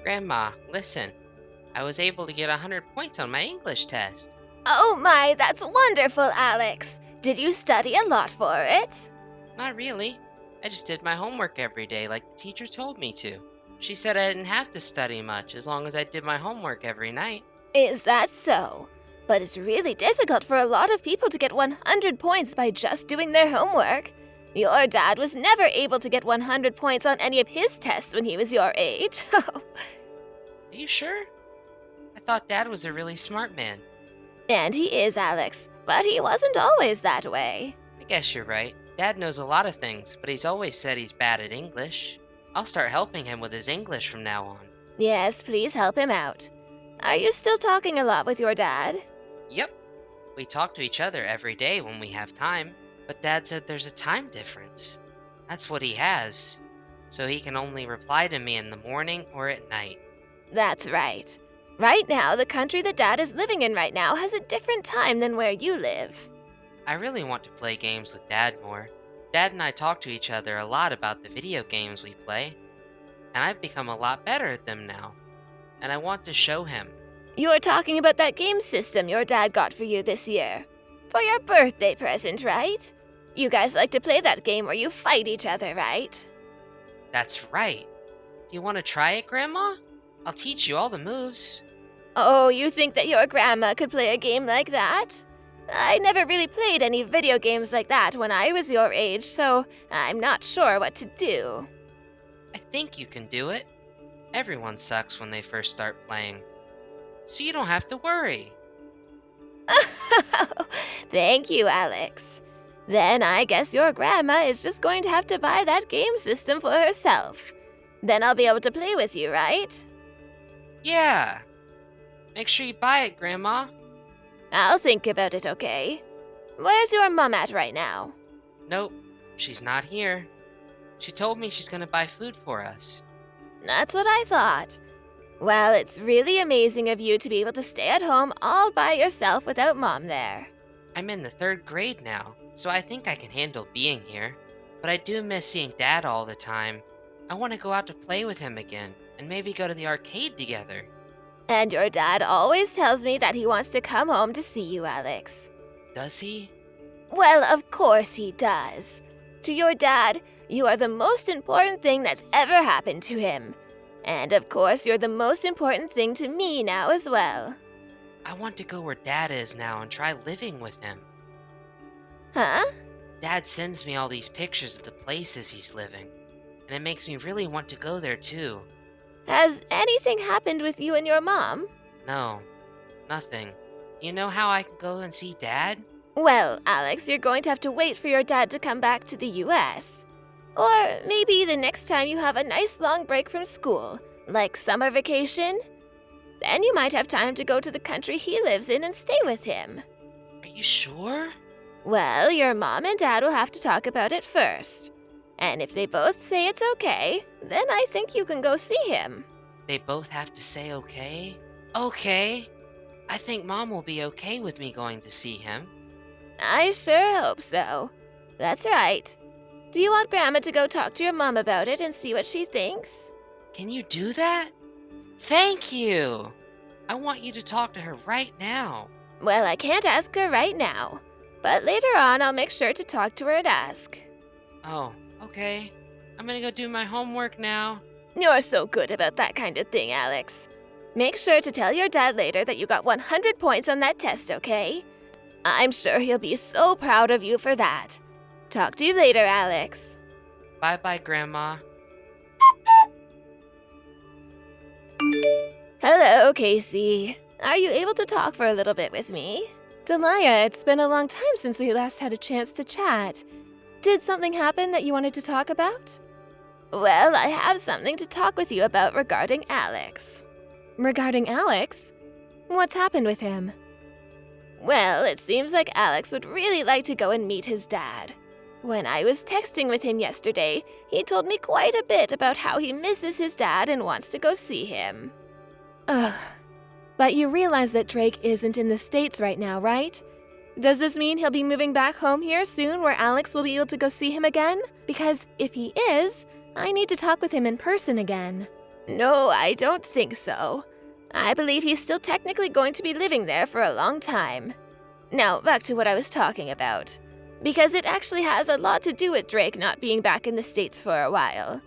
Grandma, listen. I was able to get 100 points on my English test. Oh my, that's wonderful, Alex. Did you study a lot for it? Not really. I just did my homework every day like the teacher told me to. She said I didn't have to study much as long as I did my homework every night. Is that so? But it's really difficult for a lot of people to get 100 points by just doing their homework. Your dad was never able to get 100 points on any of his tests when he was your age. Are you sure? I thought Dad was a really smart man. And he is, Alex, but he wasn't always that way. I guess you're right. Dad knows a lot of things, but he's always said he's bad at English. I'll start helping him with his English from now on. Yes, please help him out. Are you still talking a lot with your dad? Yep. We talk to each other every day when we have time, but Dad said there's a time difference. That's what he has. So he can only reply to me in the morning or at night. That's right. Right now, the country that Dad is living in right now has a different time than where you live. I really want to play games with Dad more. Dad and I talk to each other a lot about the video games we play, and I've become a lot better at them now. And I want to show him. You're talking about that game system your dad got for you this year. For your birthday present, right? You guys like to play that game where you fight each other, right? That's right. Do you want to try it, Grandma? I'll teach you all the moves. Oh, you think that your grandma could play a game like that? I never really played any video games like that when I was your age, so I'm not sure what to do. I think you can do it. Everyone sucks when they first start playing. So you don't have to worry. Thank you, Alex. Then I guess your grandma is just going to have to buy that game system for herself. Then I'll be able to play with you, right? Yeah. Make sure you buy it, Grandma. I'll think about it, okay? Where's your mom at right now? Nope, she's not here. She told me she's gonna buy food for us. That's what I thought. Well, it's really amazing of you to be able to stay at home all by yourself without Mom there. I'm in the 3rd grade now, so I think I can handle being here. But I do miss seeing Dad all the time. I want to go out to play with him again, and maybe go to the arcade together. And your dad always tells me that he wants to come home to see you, Alex. Does he? Well, of course he does. To your dad, you are the most important thing that's ever happened to him. And of course, you're the most important thing to me now as well. I want to go where Dad is now and try living with him. Huh? Dad sends me all these pictures of the places he's living, and it makes me really want to go there too. Has anything happened with you and your mom? No, nothing. You know how I can go and see Dad? Well, Alex, you're going to have to wait for your dad to come back to the US. Or maybe the next time you have a nice long break from school, like summer vacation. Then you might have time to go to the country he lives in and stay with him. Are you sure? Well, your mom and dad will have to talk about it first. And if they both say it's okay, then I think you can go see him. They both have to say okay? Okay. I think Mom will be okay with me going to see him. I sure hope so. That's right. Do you want Grandma to go talk to your mom about it and see what she thinks? Can you do that? Thank you! I want you to talk to her right now. Well, I can't ask her right now. But later on, I'll make sure to talk to her and ask. Oh, okay. I'm gonna go do my homework now. You're so good about that kind of thing, Alex. Make sure to tell your dad later that you got 100 points on that test, okay? I'm sure he'll be so proud of you for that. Talk to you later, Alex. Bye-bye, Grandma. Hello, Casey. Are you able to talk for a little bit with me? Delia, it's been a long time since we last had a chance to chat. Did something happen that you wanted to talk about? Well, I have something to talk with you about regarding Alex. Regarding Alex? What's happened with him? Well, it seems like Alex would really like to go and meet his dad. When I was texting with him yesterday, he told me quite a bit about how he misses his dad and wants to go see him. Ugh. But you realize that Drake isn't in the States right now, right? Does this mean he'll be moving back home here soon where Alex will be able to go see him again? Because if he is, I need to talk with him in person again. No, I don't think so. I believe he's still technically going to be living there for a long time. Now, back to what I was talking about. Because it actually has a lot to do with Drake not being back in the States for a while.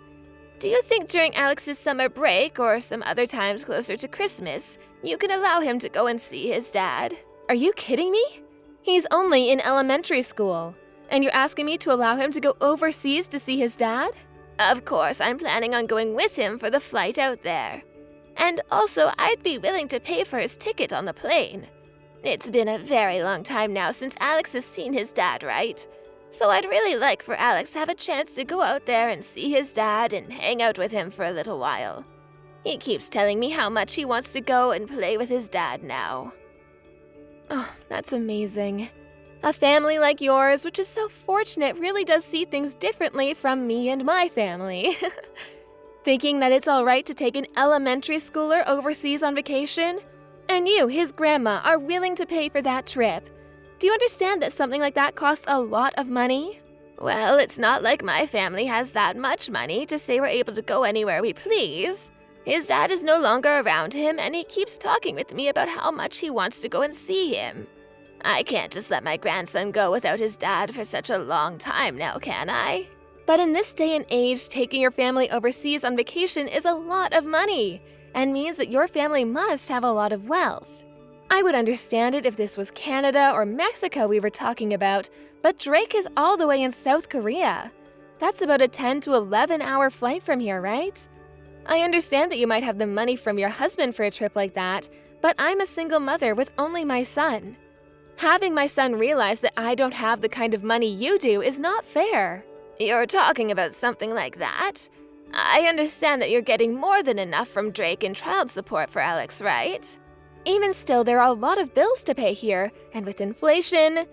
Do you think during Alex's summer break or some other times closer to Christmas, you can allow him to go and see his dad? Are you kidding me? He's only in elementary school, and you're asking me to allow him to go overseas to see his dad? Of course, I'm planning on going with him for the flight out there. And also, I'd be willing to pay for his ticket on the plane. It's been a very long time now since Alex has seen his dad, right? So I'd really like for Alex to have a chance to go out there and see his dad and hang out with him for a little while. He keeps telling me how much he wants to go and play with his dad now. Oh, that's amazing. A family like yours, which is so fortunate, really does see things differently from me and my family. Thinking that it's all right to take an elementary schooler overseas on vacation? And you, his grandma, are willing to pay for that trip. Do you understand that something like that costs a lot of money? Well, it's not like my family has that much money to say we're able to go anywhere we please. His dad is no longer around him, and he keeps talking with me about how much he wants to go and see him. I can't just let my grandson go without his dad for such a long time now, can I? But in this day and age, taking your family overseas on vacation is a lot of money, and means that your family must have a lot of wealth. I would understand it if this was Canada or Mexico we were talking about, but Drake is all the way in South Korea. That's about a 10 to 11 hour flight from here, right? I understand that you might have the money from your husband for a trip like that, but I'm a single mother with only my son. Having my son realize that I don't have the kind of money you do is not fair. You're talking about something like that? I understand that you're getting more than enough from Drake in child support for Alex, right? Even still, there are a lot of bills to pay here, and with inflation,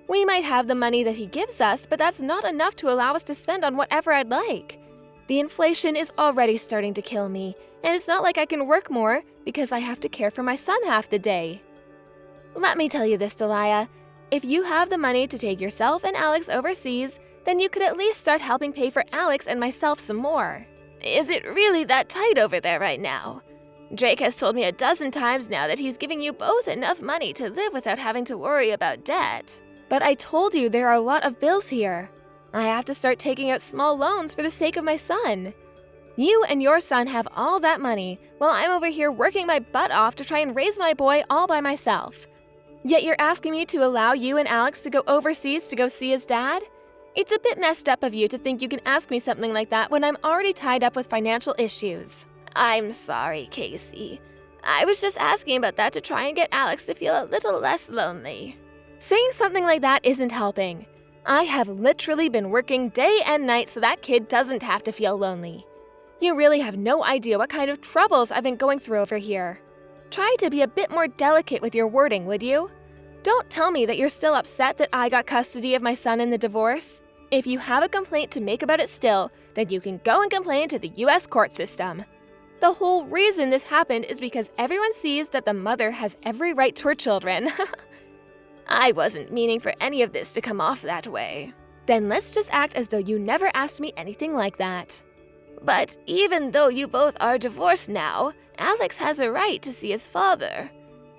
we might have the money that he gives us, but that's not enough to allow us to spend on whatever I'd like. The inflation is already starting to kill me, and it's not like I can work more because I have to care for my son half the day. Let me tell you this, Delia. If you have the money to take yourself and Alex overseas, then you could at least start helping pay for Alex and myself some more. Is it really that tight over there right now? Drake has told me a dozen times now that he's giving you both enough money to live without having to worry about debt. But I told you there are a lot of bills here. I have to start taking out small loans for the sake of my son. You and your son have all that money, while I'm over here working my butt off to try and raise my boy all by myself. Yet you're asking me to allow you and Alex to go overseas to go see his dad? It's a bit messed up of you to think you can ask me something like that when I'm already tied up with financial issues. I'm sorry, Casey. I was just asking about that to try and get Alex to feel a little less lonely. Saying something like that isn't helping. I have literally been working day and night so that kid doesn't have to feel lonely. You really have no idea what kind of troubles I've been going through over here. Try to be a bit more delicate with your wording, would you? Don't tell me that you're still upset that I got custody of my son in the divorce. If you have a complaint to make about it still, then you can go and complain to the US court system. The whole reason this happened is because everyone sees that the mother has every right to her children. I wasn't meaning for any of this to come off that way. Then let's just act as though you never asked me anything like that. But even though you both are divorced now, Alex has a right to see his father.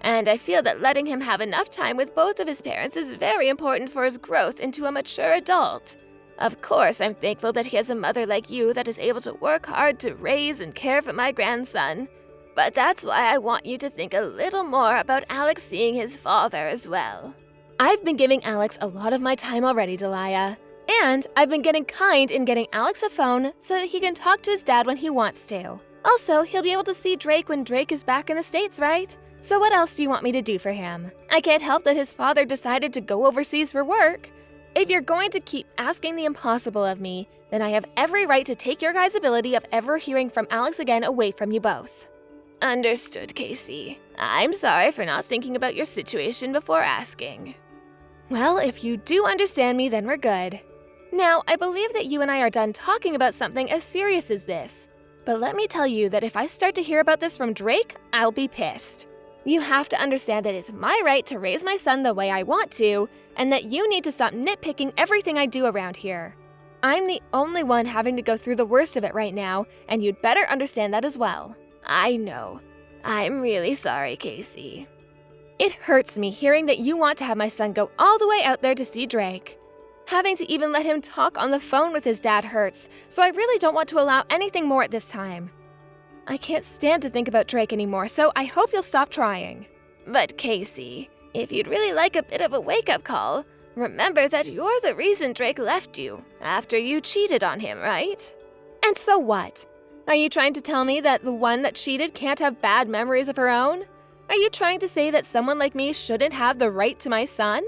And I feel that letting him have enough time with both of his parents is very important for his growth into a mature adult. Of course, I'm thankful that he has a mother like you that is able to work hard to raise and care for my grandson. But that's why I want you to think a little more about Alex seeing his father as well. I've been giving Alex a lot of my time already, Delia. And I've been getting kind in getting Alex a phone so that he can talk to his dad when he wants to. Also, he'll be able to see Drake when Drake is back in the States, right? So what else do you want me to do for him? I can't help that his father decided to go overseas for work. If you're going to keep asking the impossible of me, then I have every right to take your guys' ability of ever hearing from Alex again away from you both. Understood, Casey. I'm sorry for not thinking about your situation before asking. Well, if you do understand me, then we're good. Now, I believe that you and I are done talking about something as serious as this. But let me tell you that if I start to hear about this from Drake, I'll be pissed. You have to understand that it's my right to raise my son the way I want to, and that you need to stop nitpicking everything I do around here. I'm the only one having to go through the worst of it right now, and you'd better understand that as well. I know. I'm really sorry, Casey. It hurts me hearing that you want to have my son go all the way out there to see Drake. Having to even let him talk on the phone with his dad hurts, so I really don't want to allow anything more at this time. I can't stand to think about Drake anymore, so I hope you'll stop trying. But Casey, if you'd really like a bit of a wake-up call, remember that you're the reason Drake left you after you cheated on him, right? And so what? Are you trying to tell me that the one that cheated can't have bad memories of her own? Are you trying to say that someone like me shouldn't have the right to my son?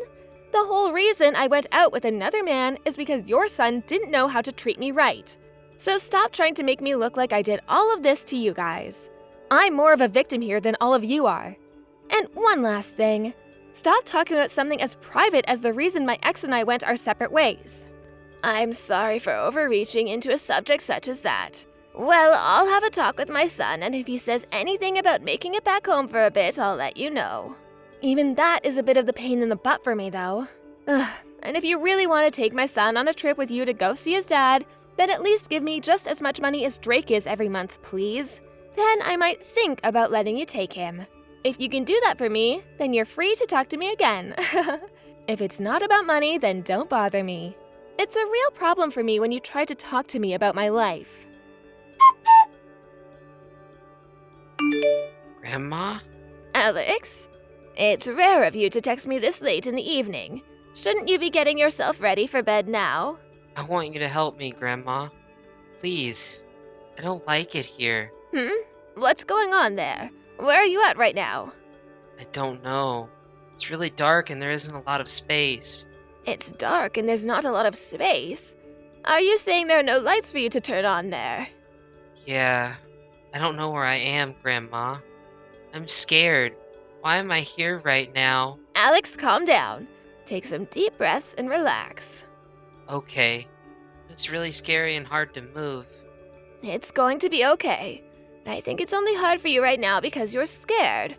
The whole reason I went out with another man is because your son didn't know how to treat me right. So stop trying to make me look like I did all of this to you guys. I'm more of a victim here than all of you are. And one last thing. Stop talking about something as private as the reason my ex and I went our separate ways. I'm sorry for overreaching into a subject such as that. Well, I'll have a talk with my son, and if he says anything about making it back home for a bit, I'll let you know. Even that is a bit of the pain in the butt for me, though. Ugh. And if you really want to take my son on a trip with you to go see his dad, then at least give me just as much money as Drake is every month, please. Then I might think about letting you take him. If you can do that for me, then you're free to talk to me again. If it's not about money, then don't bother me. It's a real problem for me when you try to talk to me about my life. Grandma? Alex? It's rare of you to text me this late in the evening. Shouldn't you be getting yourself ready for bed now? I want you to help me, Grandma. Please. I don't like it here. What's going on there? Where are you at right now? I don't know. It's really dark and there isn't a lot of space. It's dark and there's not a lot of space. Are you saying there are no lights for you to turn on there? Yeah. I don't know where I am, Grandma. I'm scared. Why am I here right now? Alex, calm down. Take some deep breaths and relax. Okay. It's really scary and hard to move. It's going to be okay. I think it's only hard for you right now because you're scared.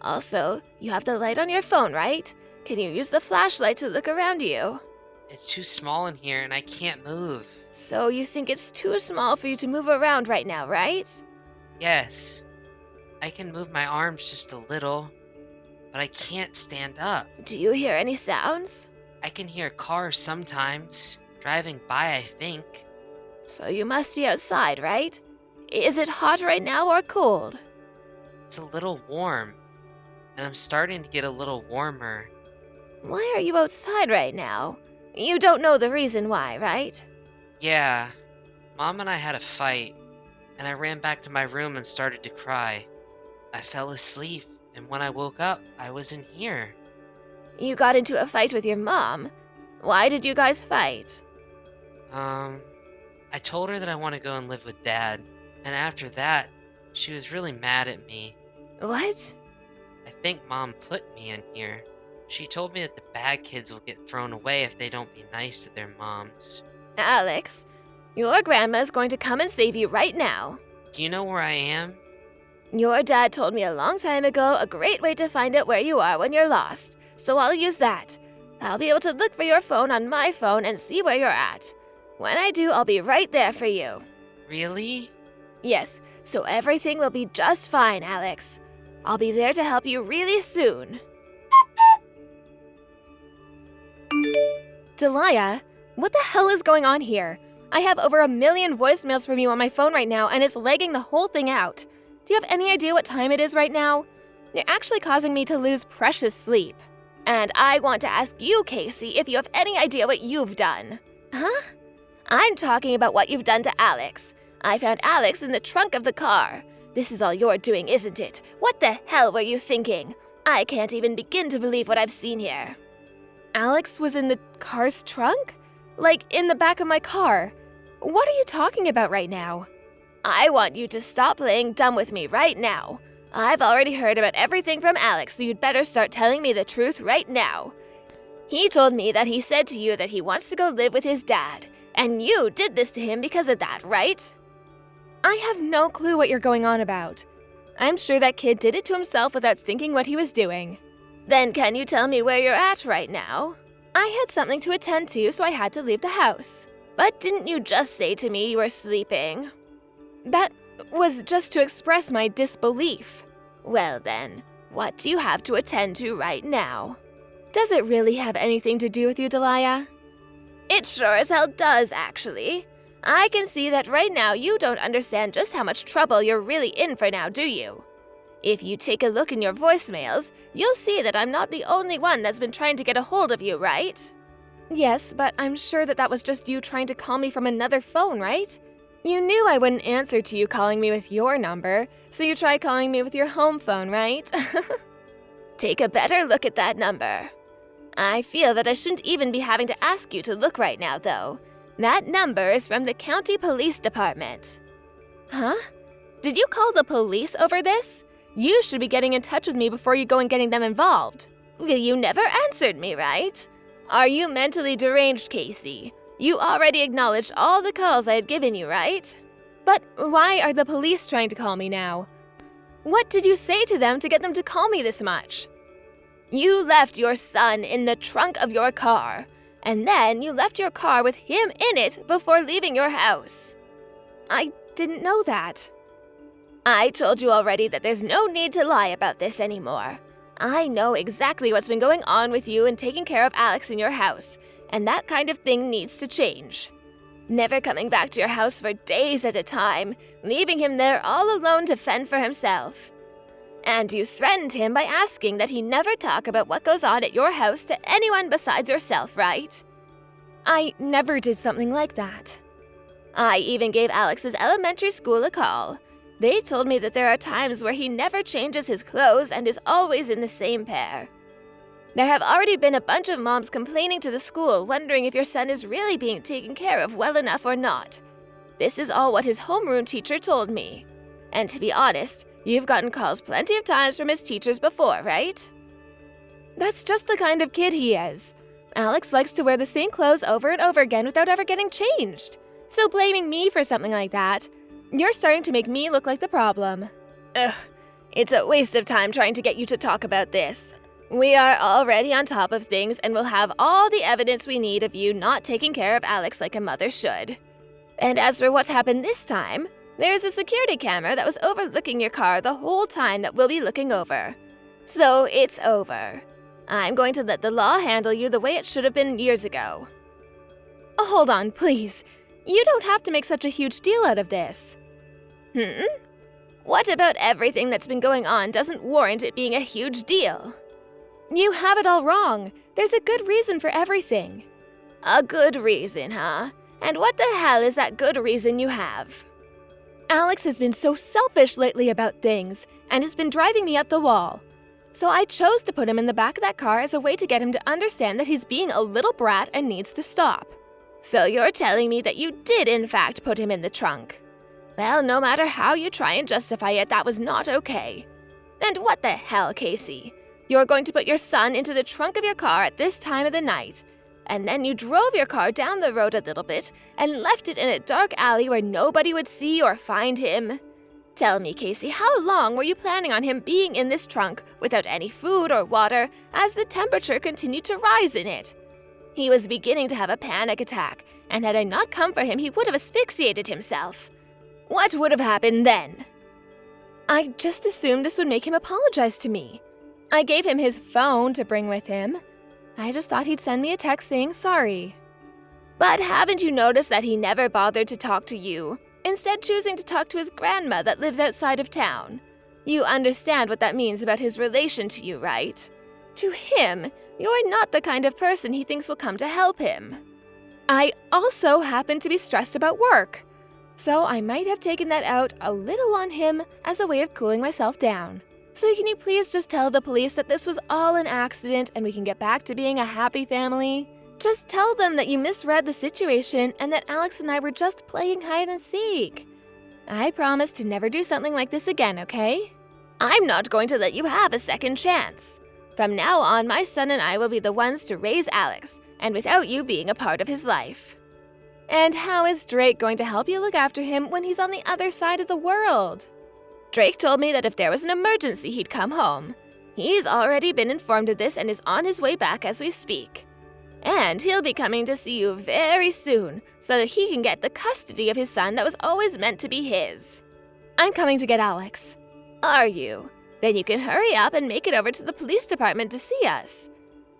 Also, you have the light on your phone, right? Can you use the flashlight to look around you? It's too small in here and I can't move. So you think it's too small for you to move around right now, right? Yes. I can move my arms just a little, but I can't stand up. Do you hear any sounds? I can hear cars sometimes, driving by, I think. So you must be outside, right? Is it hot right now or cold? It's a little warm, and I'm starting to get a little warmer. Why are you outside right now? You don't know the reason why, right? Yeah, Mom and I had a fight, and I ran back to my room and started to cry. I fell asleep, and when I woke up, I was in here. You got into a fight with your mom. Why did you guys fight? I told her that I want to go and live with Dad, and after that, she was really mad at me. What? I think Mom put me in here. She told me that the bad kids will get thrown away if they don't be nice to their moms. Alex, your grandma is going to come and save you right now. Do you know where I am? Your dad told me a long time ago a great way to find out where you are when you're lost, so I'll use that. I'll be able to look for your phone on my phone and see where you're at. When I do, I'll be right there for you. Really? Yes, so everything will be just fine, Alex. I'll be there to help you really soon. Delia, what the hell is going on here? I have over 1 million voicemails from you on my phone right now, and it's lagging the whole thing out. Do you have any idea what time it is right now? You're actually causing me to lose precious sleep. And I want to ask you, Casey, if you have any idea what you've done. Huh? I'm talking about what you've done to Alex. I found Alex in the trunk of the car. This is all you're doing, isn't it? What the hell were you thinking? I can't even begin to believe what I've seen here. Alex was in the car's trunk? Like, in the back of my car. What are you talking about right now? I want you to stop playing dumb with me right now. I've already heard about everything from Alex, so you'd better start telling me the truth right now. He told me that he said to you that he wants to go live with his dad, and you did this to him because of that, right? I have no clue what you're going on about. I'm sure that kid did it to himself without thinking what he was doing. Then can you tell me where you're at right now? I had something to attend to, so I had to leave the house. But didn't you just say to me you were sleeping? That was just to express my disbelief. Well then, what do you have to attend to right now? Does it really have anything to do with you, Delia? It sure as hell does, actually. I can see that right now you don't understand just how much trouble you're really in for now, do you? If you take a look in your voicemails, you'll see that I'm not the only one that's been trying to get a hold of you, right? Yes, but I'm sure that was just you trying to call me from another phone, right? You knew I wouldn't answer to you calling me with your number, so you tried calling me with your home phone, right? Take a better look at that number. I feel that I shouldn't even be having to ask you to look right now, though. That number is from the county police department. Huh? Did you call the police over this? You should be getting in touch with me before you go and getting them involved. You never answered me, right? Are you mentally deranged, Casey? You already acknowledged all the calls I had given you, right? But why are the police trying to call me now? What did you say to them to get them to call me this much? You left your son in the trunk of your car, and then you left your car with him in it before leaving your house. I didn't know that. I told you already that there's no need to lie about this anymore. I know exactly what's been going on with you and taking care of Alex in your house, and that kind of thing needs to change. Never coming back to your house for days at a time, leaving him there all alone to fend for himself. And you threatened him by asking that he never talk about what goes on at your house to anyone besides yourself, right? I never did something like that. I even gave Alex's elementary school a call. They told me that there are times where he never changes his clothes and is always in the same pair. There have already been a bunch of moms complaining to the school, wondering if your son is really being taken care of well enough or not. This is all what his homeroom teacher told me. And to be honest, you've gotten calls plenty of times from his teachers before, right? That's just the kind of kid he is. Alex likes to wear the same clothes over and over again without ever getting changed. So blaming me for something like that, you're starting to make me look like the problem. Ugh, it's a waste of time trying to get you to talk about this. We are already on top of things and will have all the evidence we need of you not taking care of Alex like a mother should. And as for what's happened this time, there's a security camera that was overlooking your car the whole time that we'll be looking over. So it's over. I'm going to let the law handle you the way it should have been years ago. Hold on, please. You don't have to make such a huge deal out of this. What about everything that's been going on doesn't warrant it being a huge deal? You have it all wrong. There's a good reason for everything. A good reason, huh? And what the hell is that good reason you have? Alex has been so selfish lately about things, and it's been driving me up the wall. So I chose to put him in the back of that car as a way to get him to understand that he's being a little brat and needs to stop. So you're telling me that you did in fact put him in the trunk? Well, no matter how you try and justify it, that was not okay. And what the hell, Casey? You're going to put your son into the trunk of your car at this time of the night, and then you drove your car down the road a little bit and left it in a dark alley where nobody would see or find him. Tell me, Casey, how long were you planning on him being in this trunk without any food or water as the temperature continued to rise in it? He was beginning to have a panic attack, and had I not come for him, he would have asphyxiated himself. What would have happened then? I just assumed this would make him apologize to me. I gave him his phone to bring with him. I just thought he'd send me a text saying sorry. But haven't you noticed that he never bothered to talk to you, instead choosing to talk to his grandma that lives outside of town? You understand what that means about his relation to you, right? To him, you're not the kind of person he thinks will come to help him. I also happen to be stressed about work, so I might have taken that out a little on him as a way of cooling myself down. So can you please just tell the police that this was all an accident and we can get back to being a happy family? Just tell them that you misread the situation and that Alex and I were just playing hide and seek. I promise to never do something like this again, okay? I'm not going to let you have a second chance. From now on, my son and I will be the ones to raise Alex, and without you being a part of his life. And how is Drake going to help you look after him when he's on the other side of the world? Drake told me that if there was an emergency, he'd come home. He's already been informed of this and is on his way back as we speak. And he'll be coming to see you very soon so that he can get the custody of his son that was always meant to be his. I'm coming to get Alex. Are you? Then you can hurry up and make it over to the police department to see us.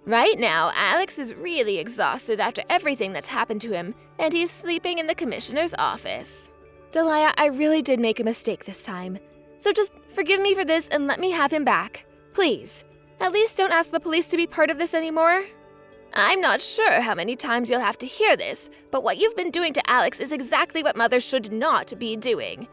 Right now, Alex is really exhausted after everything that's happened to him, and he's sleeping in the commissioner's office. Delia, I really did make a mistake this time. So just forgive me for this and let me have him back. Please. At least don't ask the police to be part of this anymore. I'm not sure how many times you'll have to hear this, but what you've been doing to Alex is exactly what mothers should not be doing.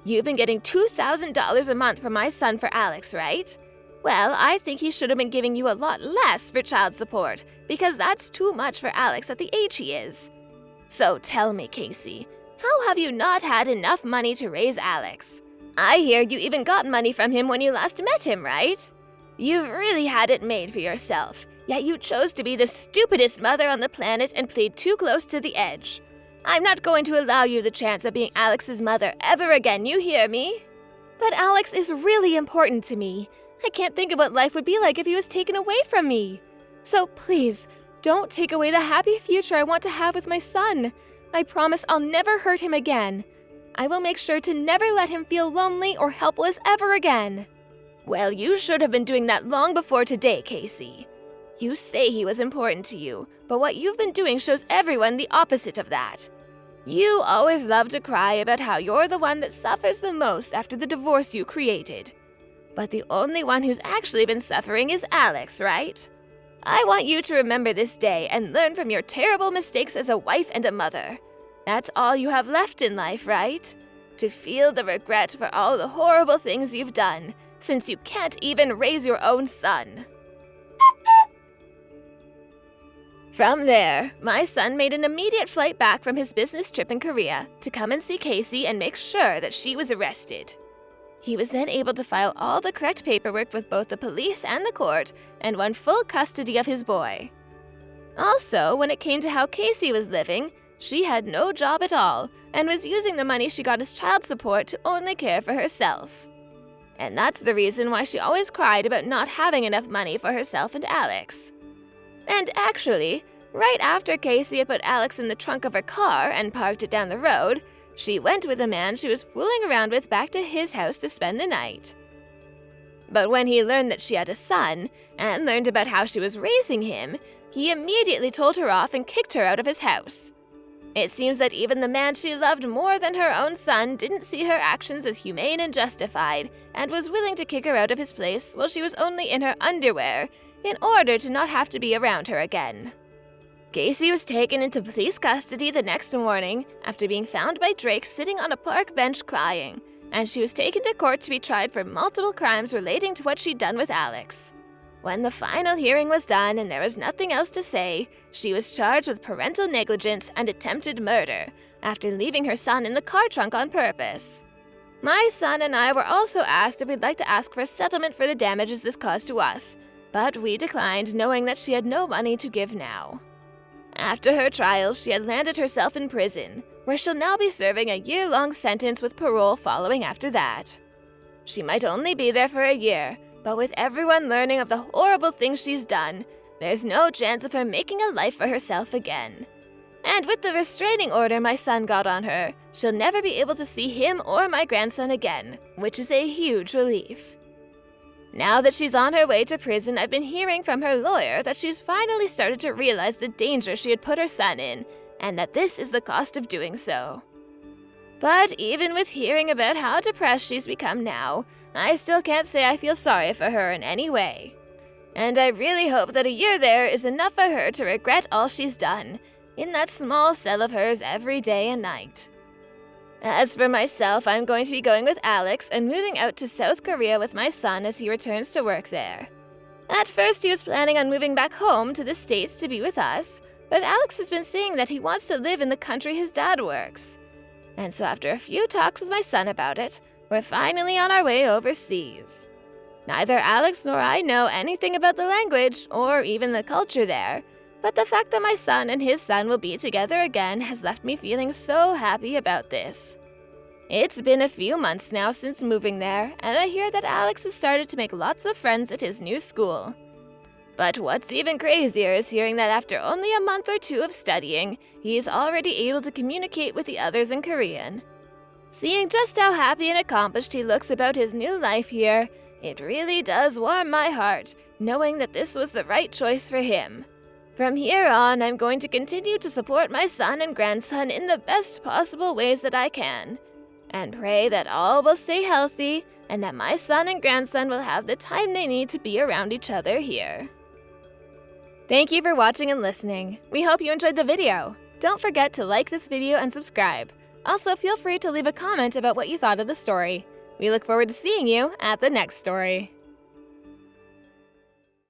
You've been getting $2,000 a month from my son for Alex, right? Well, I think he should have been giving you a lot less for child support, because that's too much for Alex at the age he is. So tell me, Casey, how have you not had enough money to raise Alex? I hear you even got money from him when you last met him, right? You've really had it made for yourself, yet you chose to be the stupidest mother on the planet and played too close to the edge. I'm not going to allow you the chance of being Alex's mother ever again, you hear me? But Alex is really important to me. I can't think of what life would be like if he was taken away from me. So please, don't take away the happy future I want to have with my son. I promise I'll never hurt him again. I will make sure to never let him feel lonely or helpless ever again. Well, you should have been doing that long before today, Casey. You say he was important to you, but what you've been doing shows everyone the opposite of that. You always love to cry about how you're the one that suffers the most after the divorce you created. But the only one who's actually been suffering is Alex, right? I want you to remember this day and learn from your terrible mistakes as a wife and a mother. That's all you have left in life, right? To feel the regret for all the horrible things you've done, since you can't even raise your own son. From there, my son made an immediate flight back from his business trip in Korea to come and see Casey and make sure that she was arrested. He was then able to file all the correct paperwork with both the police and the court and won full custody of his boy. Also, when it came to how Casey was living, she had no job at all and was using the money she got as child support to only care for herself. And that's the reason why she always cried about not having enough money for herself and Alex. And actually, right after Casey had put Alex in the trunk of her car and parked it down the road, she went with a man she was fooling around with back to his house to spend the night. But when he learned that she had a son, and learned about how she was raising him, he immediately told her off and kicked her out of his house. It seems that even the man she loved more than her own son didn't see her actions as humane and justified, and was willing to kick her out of his place while she was only in her underwear, in order to not have to be around her again. Casey was taken into police custody the next morning after being found by Drake sitting on a park bench crying, and she was taken to court to be tried for multiple crimes relating to what she'd done with Alex. When the final hearing was done and there was nothing else to say, she was charged with parental negligence and attempted murder after leaving her son in the car trunk on purpose. My son and I were also asked if we'd like to ask for a settlement for the damages this caused to us, but we declined, knowing that she had no money to give now. After her trial, she had landed herself in prison, where she'll now be serving a year-long sentence with parole following after that. She might only be there for a year, but with everyone learning of the horrible things she's done, there's no chance of her making a life for herself again. And with the restraining order my son got on her, she'll never be able to see him or my grandson again, which is a huge relief. Now that she's on her way to prison, I've been hearing from her lawyer that she's finally started to realize the danger she had put her son in, and that this is the cost of doing so. But even with hearing about how depressed she's become now, I still can't say I feel sorry for her in any way. And I really hope that a year there is enough for her to regret all she's done, in that small cell of hers every day and night. As for myself, I'm going to be going with Alex and moving out to South Korea with my son as he returns to work there. At first, he was planning on moving back home to the States to be with us, but Alex has been saying that he wants to live in the country his dad works. And so after a few talks with my son about it, we're finally on our way overseas. Neither Alex nor I know anything about the language or even the culture there, but the fact that my son and his son will be together again has left me feeling so happy about this. It's been a few months now since moving there, and I hear that Alex has started to make lots of friends at his new school. But what's even crazier is hearing that after only a month or two of studying, he's already able to communicate with the others in Korean. Seeing just how happy and accomplished he looks about his new life here, it really does warm my heart, knowing that this was the right choice for him. From here on, I'm going to continue to support my son and grandson in the best possible ways that I can, and pray that all will stay healthy and that my son and grandson will have the time they need to be around each other here. Thank you for watching and listening. We hope you enjoyed the video. Don't forget to like this video and subscribe. Also, feel free to leave a comment about what you thought of the story. We look forward to seeing you at the next story.